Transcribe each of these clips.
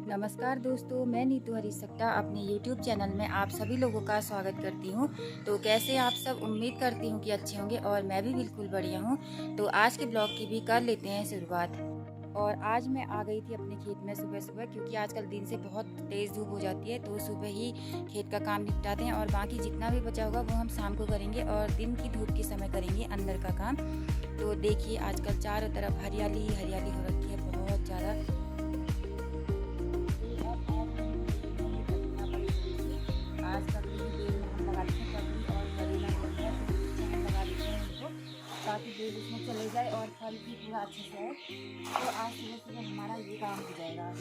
नमस्कार दोस्तों, मैं नीतू हरिसक्ता अपने YouTube चैनल में आप सभी लोगों का स्वागत करती हूँ। तो कैसे आप सब, उम्मीद करती हूँ कि अच्छे होंगे और मैं भी बिल्कुल बढ़िया हूँ। तो आज के ब्लॉग की भी कर लेते हैं शुरुआत। और आज मैं आ गई थी अपने खेत में सुबह सुबह, क्योंकि आजकल दिन से बहुत तेज़ धूप हो जाती है। तो सुबह ही खेत का काम निपटाते हैं और बाकी जितना भी बचा होगा वो हम शाम को करेंगे और दिन की धूप के समय करेंगे अंदर का काम। तो देखिए आजकल चारों तरफ हरियाली ही हरियाली हो रखी है, बहुत ज़्यादा। आज ककड़ी की बेल में हम लगाते हैं, ककड़ी और करेला होता है तो इसमें हम लगा देते हैं इनको, ताकि बेल इसमें चले जाए और फल भी पूरा अच्छे से आए। तो आज सुबह सुबह हमारा ये काम हो जाएगा।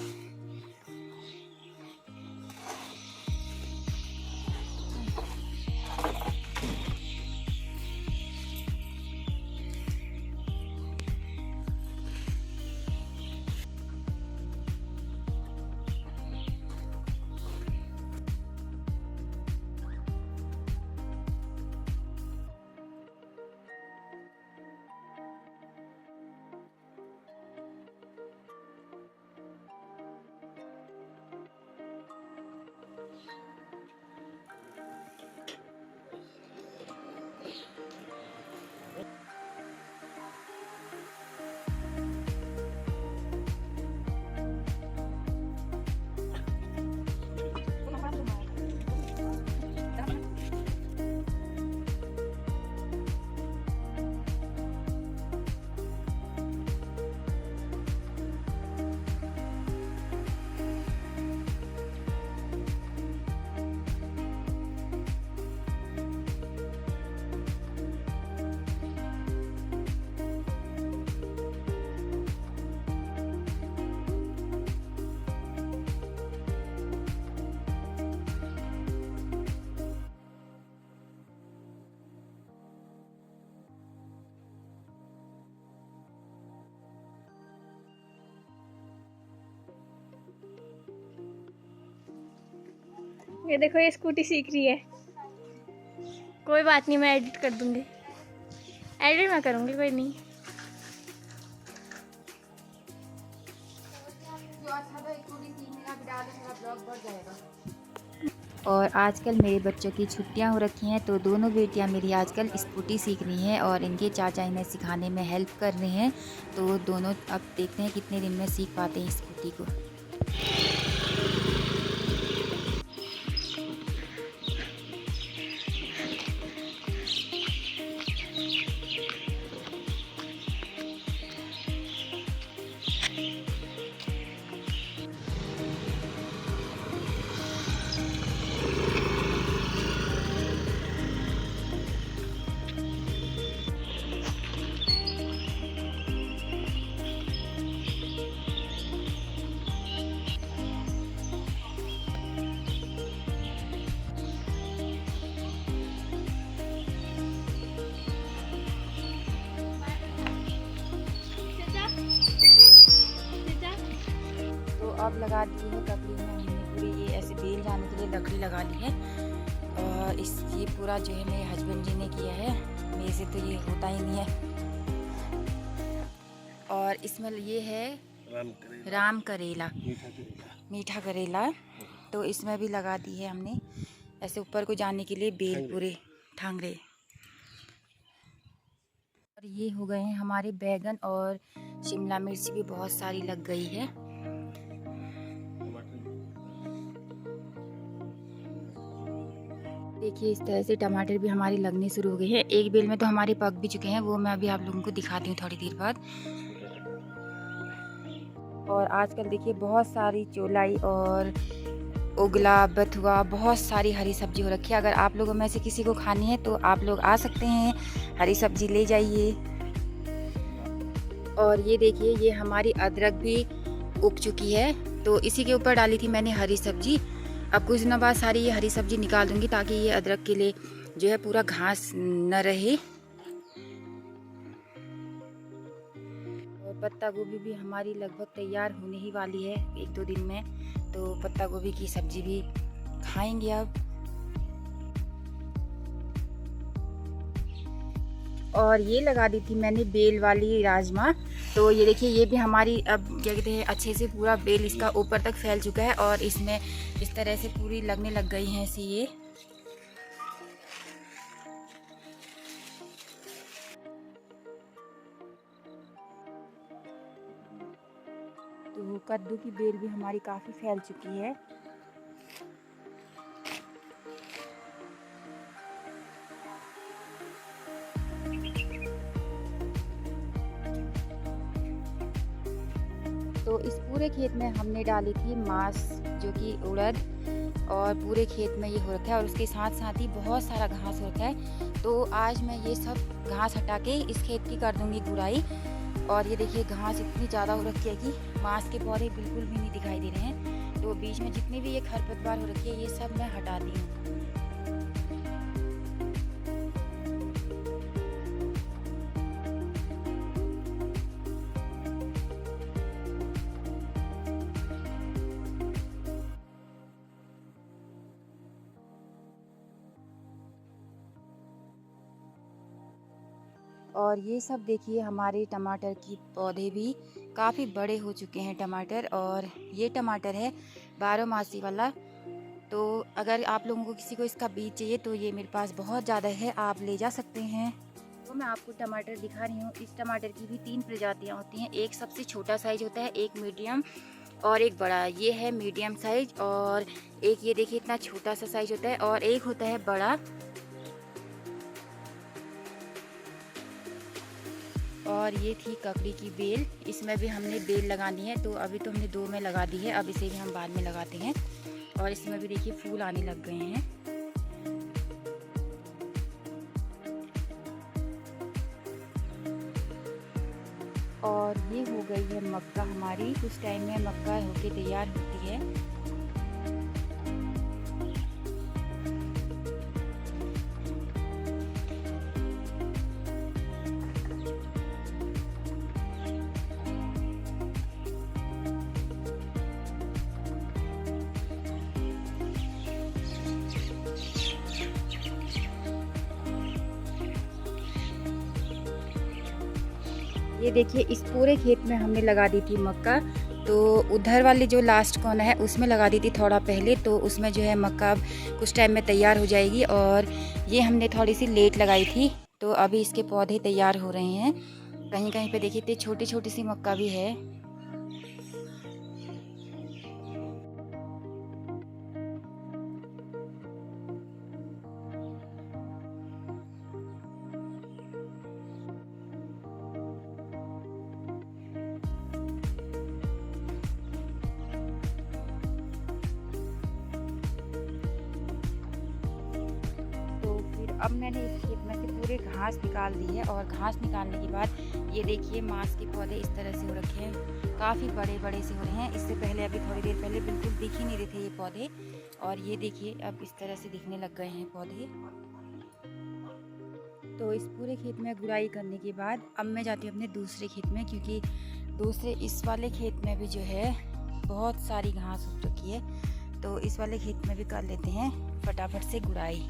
ये देखो, ये स्कूटी सीख रही है। कोई बात नहीं, मैं एडिट कर दूंगी। एडिट मैं करूंगी, कोई नहीं। और आजकल मेरे बच्चों की छुट्टियां हो रखी हैं, तो दोनों बेटियां मेरी आजकल स्कूटी सीख रही हैं और इनके चाचा इन्हें सिखाने में हेल्प कर रहे हैं। तो दोनों अब देखते हैं कितने दिन में सीख पाते हैं स्कूटी को। तो अब लगा दी है ककड़ी में हमने पूरी, ये ऐसे बेल जाने के लिए लकड़ी लगा ली है। और ये पूरा जो है मेरे हस्बैंड जी ने किया है, मेरे से तो ये होता ही नहीं है। और इसमें ये है राम करेला, मीठा करेला। तो इसमें भी लगा दी है हमने ऐसे ऊपर को जाने के लिए बेल, पूरे ठांगरे। और ये हो गए हैं हमारे बैगन, और शिमला मिर्च भी बहुत सारी लग गई है। देखिए इस तरह से टमाटर भी हमारे लगने शुरू हो गए हैं। एक बेल में तो हमारे पक भी चुके हैं, वो मैं अभी आप लोगों को दिखाती हूँ थोड़ी देर बाद। और आजकल देखिए बहुत सारी चौलाई और उगला, बथुआ, बहुत सारी हरी सब्जी हो रखी है। अगर आप लोगों में से किसी को खानी है तो आप लोग आ सकते हैं, हरी सब्जी ले जाइए। और ये देखिए, ये हमारी अदरक भी उग चुकी है, तो इसी के ऊपर डाली थी मैंने हरी सब्जी। अब कुछ दिनों बाद सारी ये हरी सब्जी निकाल दूंगी, ताकि ये अदरक के लिए जो है पूरा घास न रहे। और पत्ता गोभी भी हमारी लगभग तैयार होने ही वाली है 1-2 दिन में। तो पत्ता गोभी की सब्जी भी खाएंगे अब। और ये लगा दी थी मैंने बेल वाली राजमा, तो ये देखिए, ये भी हमारी अब क्या कहते हैं अच्छे से पूरा बेल इसका ऊपर तक फैल चुका है और इसमें इस तरह से पूरी लगने लग गई हैं ऐसी ये। तो कद्दू की बेल भी हमारी काफ़ी फैल चुकी है। तो इस पूरे खेत में हमने डाली थी मांस, जो कि उड़द, और पूरे खेत में ये हो रखा है और उसके साथ साथ ही बहुत सारा घास हो रखा है। तो आज मैं ये सब घास हटा के इस खेत की कर दूंगी गुड़ाई। और ये देखिए, घास इतनी ज़्यादा हो रखी है कि मांस के पौधे बिल्कुल भी नहीं दिखाई दे रहे हैं। तो बीच में जितनी भी ये खरपतवार हो रखी है ये सब मैं हटाती हूँ। और ये सब देखिए, हमारे टमाटर की पौधे भी काफ़ी बड़े हो चुके हैं टमाटर। और ये टमाटर है 12 मासी वाला। तो अगर आप लोगों को किसी को इसका बीज चाहिए तो ये मेरे पास बहुत ज़्यादा है, आप ले जा सकते हैं। तो मैं आपको टमाटर दिखा रही हूँ। इस टमाटर की भी 3 प्रजातियाँ होती हैं। एक सबसे छोटा साइज होता है, एक मीडियम और एक बड़ा। ये है मीडियम साइज। और एक ये देखिए इतना छोटा सा साइज होता है और एक होता है बड़ा। और ये थी ककड़ी की बेल, इसमें भी हमने बेल लगानी है। तो अभी तो हमने 2 में लगा दी है, अब इसे भी हम बाद में लगाते हैं। और इसमें भी देखिए फूल आने लग गए हैं। और ये हो गई है मक्का हमारी। कुछ टाइम में मक्का होके तैयार होती है। ये देखिए, इस पूरे खेत में हमने लगा दी थी मक्का। तो उधर वाली जो लास्ट कोना है उसमें लगा दी थी थोड़ा पहले। तो उसमें जो है मक्का अब कुछ टाइम में तैयार हो जाएगी। और ये हमने थोड़ी सी लेट लगाई थी, तो अभी इसके पौधे तैयार हो रहे हैं। कहीं कहीं पे देखिए इतनी छोटी छोटी सी मक्का भी है। अब मैंने इस खेत में से पूरे घास निकाल दी है। और घास निकालने के बाद ये देखिए, मांस के पौधे इस तरह से हो रखे हैं, काफ़ी बड़े बड़े से हो रहे हैं। इससे पहले अभी थोड़ी देर पहले बिल्कुल दिख ही नहीं रहे थे ये पौधे। और ये देखिए अब इस तरह से दिखने लग गए हैं पौधे। तो इस पूरे खेत में गुड़ाई करने के बाद अब मैं जाती हूँ अपने दूसरे खेत में, क्योंकि दूसरे इस वाले खेत में भी जो है बहुत सारी घास उग रखी है। तो इस वाले खेत में भी कर लेते हैं फटाफट से गुड़ाई।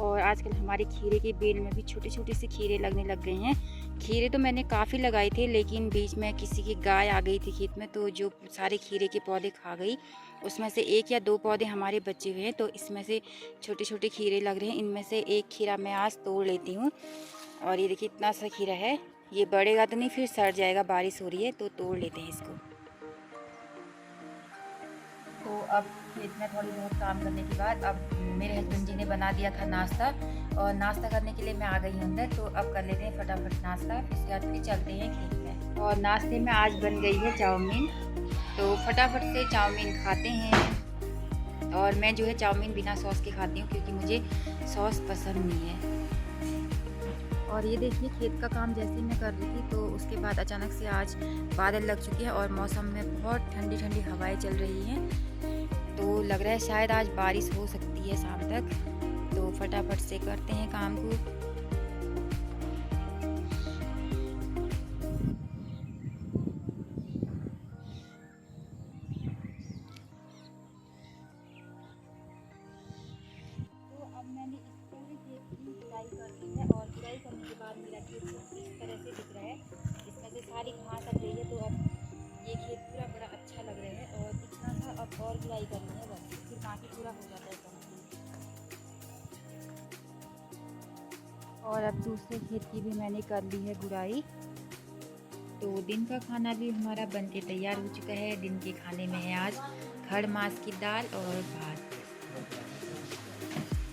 और आजकल हमारे खीरे की बेल में भी छोटे छोटे से खीरे लगने लग गए हैं। खीरे तो मैंने काफ़ी लगाए थे, लेकिन बीच में किसी की गाय आ गई थी खेत में, तो जो सारे खीरे के पौधे खा गई। उसमें से 1 या 2 पौधे हमारे बचे हुए हैं। तो इसमें से छोटे छोटे खीरे लग रहे हैं। इनमें से एक खीरा मैं आज तोड़ लेती हूँ। और ये देखिए इतना सा खीरा है, ये बढ़ेगा तो नहीं, फिर सड़ जाएगा। बारिश हो रही है तो तोड़ लेते हैं इसको। तो अब खेत में थोड़ी बहुत काम करने के बाद अब मेरे हस्बैंड जी ने बना दिया था नाश्ता। और नाश्ता करने के लिए मैं आ गई हूँ अंदर। तो अब कर लेते हैं फटाफट नाश्ता, इसके बाद फिर चलते हैं खेत में। और नाश्ते में आज बन गई है चाउमीन। तो फटाफट से चाउमीन खाते हैं। और मैं जो है चाउमीन बिना सॉस के खाती हूँ, क्योंकि मुझे सॉस पसंद नहीं है। और ये देखिए, खेत का काम जैसे मैं कर रही थी तो उसके बाद अचानक से आज बादल लग चुके हैं और मौसम में बहुत ठंडी ठंडी हवाएं चल रही हैं। तो लग रहा है शायद आज बारिश हो सकती है शाम तक। तो फटाफट से करते हैं काम को। तो अब मैंने इस पूरे खेत की गुड़ाई कर दी है। और गुड़ाई करने के बाद मेरा खेत इस तरह से और गुड़ाई करनी है बस, फिर बाकी पूरा हो जाता है कंप्लीट। और अब दूसरे खेत की भी मैंने कर ली है गुड़ाई। तो दिन का खाना भी हमारा बन के तैयार हो चुका है। दिन के खाने में है आज खड़ मांस की दाल और भात।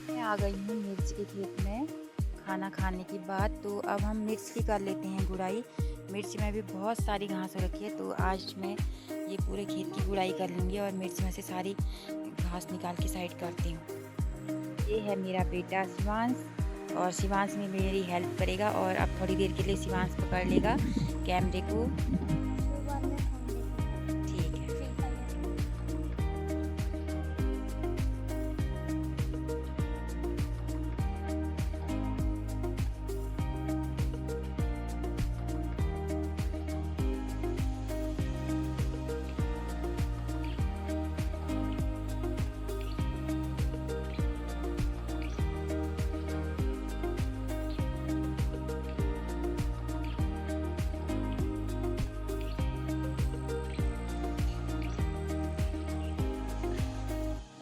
मैं आ गई हूँ मिर्च के खेत में खाना खाने के बाद। तो अब हम मिर्च की कर लेते हैं गुड़ाई। मिर्च में भी बहुत सारी घास हो रखी है, तो आज मैं ये पूरे खेत की गुड़ाई कर लूँगी और मिर्च में से सारी घास निकाल के साइड करती हूँ। ये है मेरा बेटा शिवांश, और शिवांश में मेरी हेल्प करेगा। और अब थोड़ी देर के लिए शिवांश पकड़ लेगा कैमरे को। ठीक है।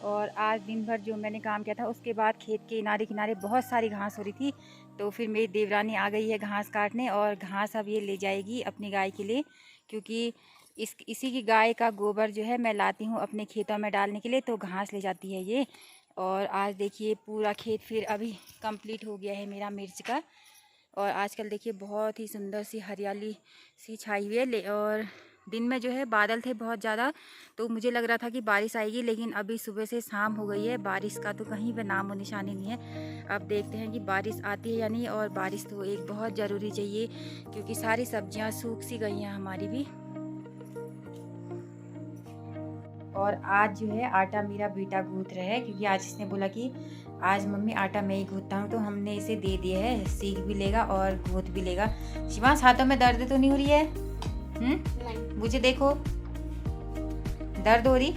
और आज दिन भर जो मैंने काम किया था उसके बाद खेत के किनारे किनारे बहुत सारी घास हो रही थी। तो फिर मेरी देवरानी आ गई है घास काटने, और घास अब ये ले जाएगी अपनी गाय के लिए, क्योंकि इसी की गाय का गोबर जो है मैं लाती हूँ अपने खेतों में डालने के लिए, तो घास ले जाती है ये। और आज देखिए पूरा खेत फिर अभी कंप्लीट हो गया है मेरा मिर्च का। और आजकल देखिए बहुत ही सुंदर सी हरियाली सी छाई हुई है। और दिन में जो है बादल थे बहुत ज़्यादा, तो मुझे लग रहा था कि बारिश आएगी, लेकिन अभी सुबह से शाम हो गई है, बारिश का तो कहीं पे नामो निशानी नहीं है। अब देखते हैं कि बारिश आती है या नहीं। और बारिश तो एक बहुत ज़रूरी चाहिए, क्योंकि सारी सब्जियां सूख सी गई हैं हमारी भी। और आज जो है आटा मेरा बेटा गूंथ रहा है, क्योंकि आज इसने बोला कि आज मम्मी आटा मैं ही गूंथता हूँ, तो हमने इसे दे दिया है। सीख भी लेगा और गूंथ भी लेगा। शिवांश हाथों में दर्द तो नहीं हो रही है? मुझे देखो, दर्द हो रही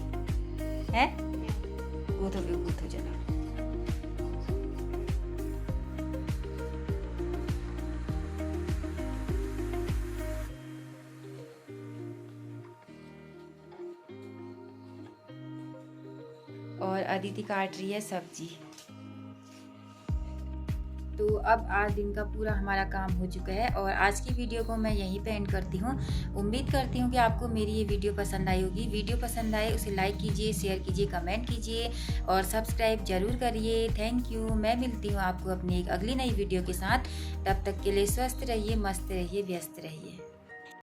है? गूंथो जरा। और अदिति काट रही है सब्जी। तो अब आज दिन का पूरा हमारा काम हो चुका है, और आज की वीडियो को मैं यहीं पे एंड करती हूँ। उम्मीद करती हूँ कि आपको मेरी ये वीडियो पसंद आई होगी। वीडियो पसंद आए उसे लाइक कीजिए, शेयर कीजिए, कमेंट कीजिए और सब्सक्राइब जरूर करिए। Thank you. मैं मिलती हूँ आपको अपनी एक अगली नई वीडियो के साथ। तब तक के लिए स्वस्थ रहिए, मस्त रहिए, व्यस्त रहिए।